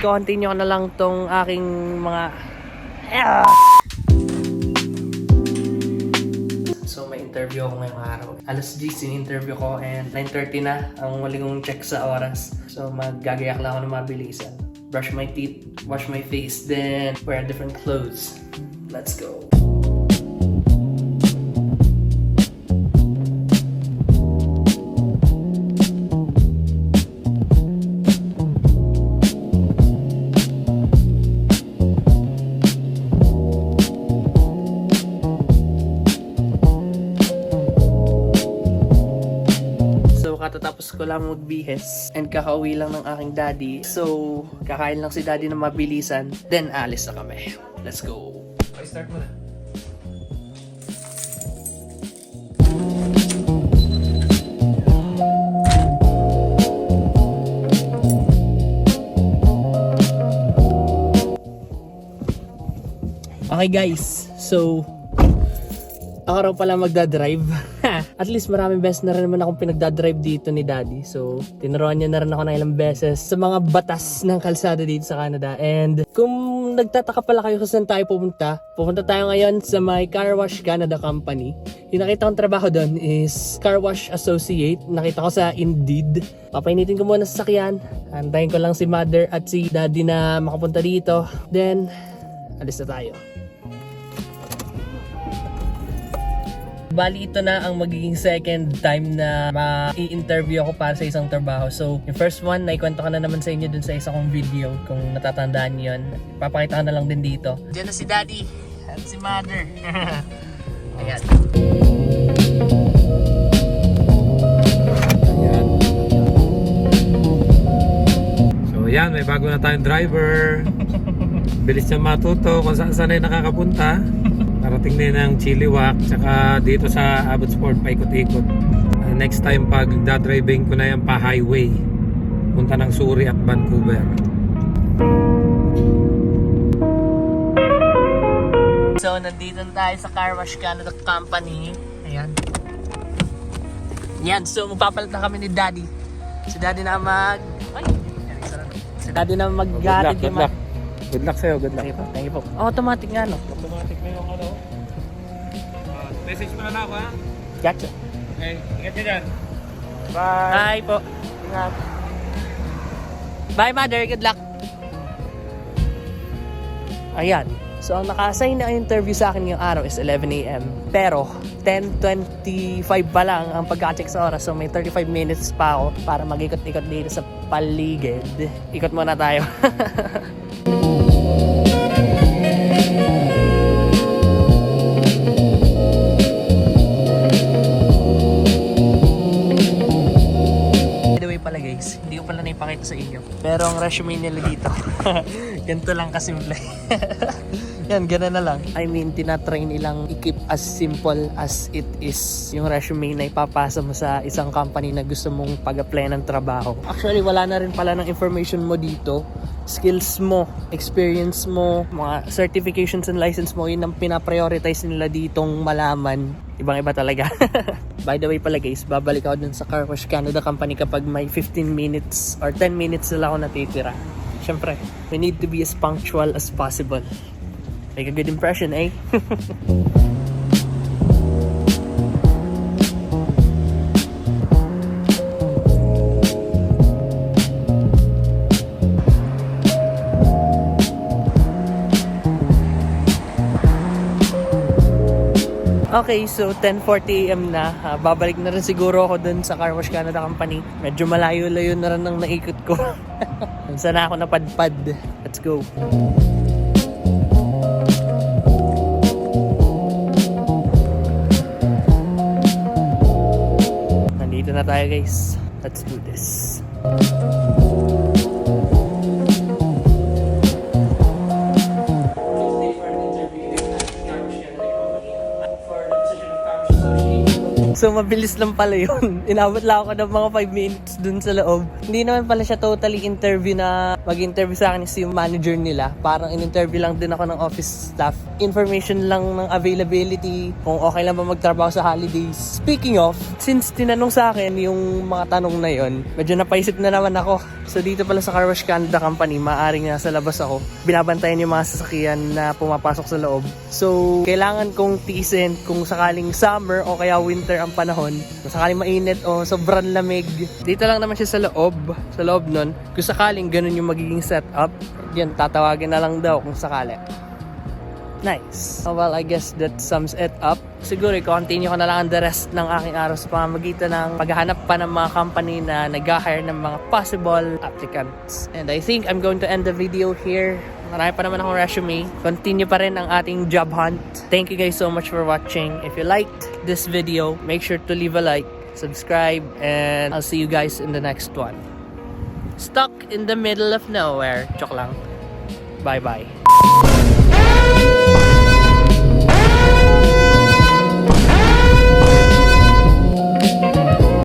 i-continue ko na lang tong aking mga... So may interview ako ngayong araw. Alas 10 interview ko and 9:30 na ang muli kong check sa oras. So maggagayak lang ako ng mabilisan. Brush my teeth, wash my face, then wear different clothes. Let's go. Katatapos ko lang magbihis and kakauwi lang ng aking daddy. So, kakain lang si daddy na mabilisan. Then, alis na kami. Let's go. Okay, start mo na. Okay guys, so ako raw pala magdadrive. At least maraming beses na rin naman akong pinagdadrive dito ni daddy. So, tinuruan niya na rin ako ng ilang beses sa mga batas ng kalsada dito sa Canada. And kung nagtataka pala kayo kung saan tayo pupunta tayo ngayon sa may Car Wash Canada Company. Yung nakita kong trabaho doon is Car Wash Associate. Nakita ko sa Indeed. Papainitin ko muna sa sakyan. Antayin ko lang si mother at si daddy na makapunta dito. Then, alis na tayo. Bali, ito na ang magiging second time na ma-i-interview ako para sa isang trabaho. So, yung first one, naikwento ko na naman sa inyo dun sa isa kong video. Kung natatandaan nyo yun, papakita ko na lang din dito. Diyan na si daddy at si mother. Ayan. Ayan. So, yan. May bago na tayong driver. Bilis niya matuto kung saan ay nakakapunta. Parating din ng Chilliwack tsaka dito sa Abbotsford paikot-ikot. Next time pag dadriving ko na yan pa highway, punta ng Surrey at Vancouver. So nandito na tayo sa Car Wash Canada Company. Ayan. Yan, so magpapalit na kami ni daddy. Si daddy na Si daddy na mag-gatid. Good luck sa'yo, good luck. Thank you po. Automatic nga, no? Automatic na yung ano. Message mo na ako, ha? Gotcha. Okay, ingat ka dyan. Bye po. Ingat. Bye mother, good luck. Ayan. So ang naka-assign na interview sa akin ngayong araw is 11 AM. Pero 10:25 pa lang ang pagka-check sa oras. So may 35 minutes pa ako para mag-ikot-ikot dito sa paligid. Ikot muna tayo. Pala guys, hindi ko pala naipakita sa inyo, pero ang resume nila dito ganito lang kasimple. Yan, gano'n na lang. I mean, tinatry nilang i-keep as simple as it is yung resume na ipapasa mo sa isang company na gusto mong pag-apply ng trabaho. Actually, wala na rin pala ng information mo dito. Skills mo, experience mo, mga certifications and license mo, yun ang pinaprioritize nila ditong malaman. Ibang-iba talaga. By the way pala guys, babalik ako dun sa Car Wash Canada Company kapag may 15 minutes or 10 minutes na lang ako natitira. Siyempre, we need to be as punctual as possible. Make a good impression, eh? Okay, so 10:40 AM na. Babalik na rin siguro ako dun sa Car Wash Canada Company. Medyo malayo-layo na rin ang naikot ko. Sana ako napadpad. Let's go. Nandito na tayo guys. Let's do this. So mabilis lang pala yun. Inabot lang ako ng mga 5 minutes dun sa loob. Hindi naman pala siya totally interview na mag-interview sa akin is yung manager nila. Parang in-interview lang din ako ng office staff. Information lang ng availability, kung okay lang ba magtrabaho sa holidays. Speaking of, since tinanong sa akin yung mga tanong na yon, medyo napaisip na naman ako. So dito pala sa Car Wash Canada Company, maaaring nasa labas ako. Binabantayan yung mga sasakyan na pumapasok sa loob. So kailangan kong tiisin kung sakaling summer o kaya winter ang panahon, kung sakaling mainit o sobrang lamig. Dito lang naman siya sa loob nun. Kung sakaling ganun yung magiging setup, yan, tatawagin na lang daw kung sakali. Nice. Well, I guess that sums it up. Siguro, i-continue ko na lang ang the rest ng aking araw sa pamamagitan ng paghahanap pa ng mga company na nag-hire ng mga possible applicants. And I think I'm going to end the video here. Marami pa naman akong resume. Continue pa rin ang ating job hunt. Thank you guys so much for watching. If you liked this video, make sure to leave a like, subscribe, and I'll see you guys in the next one. Stuck in the middle of nowhere. Joke lang. Bye-bye.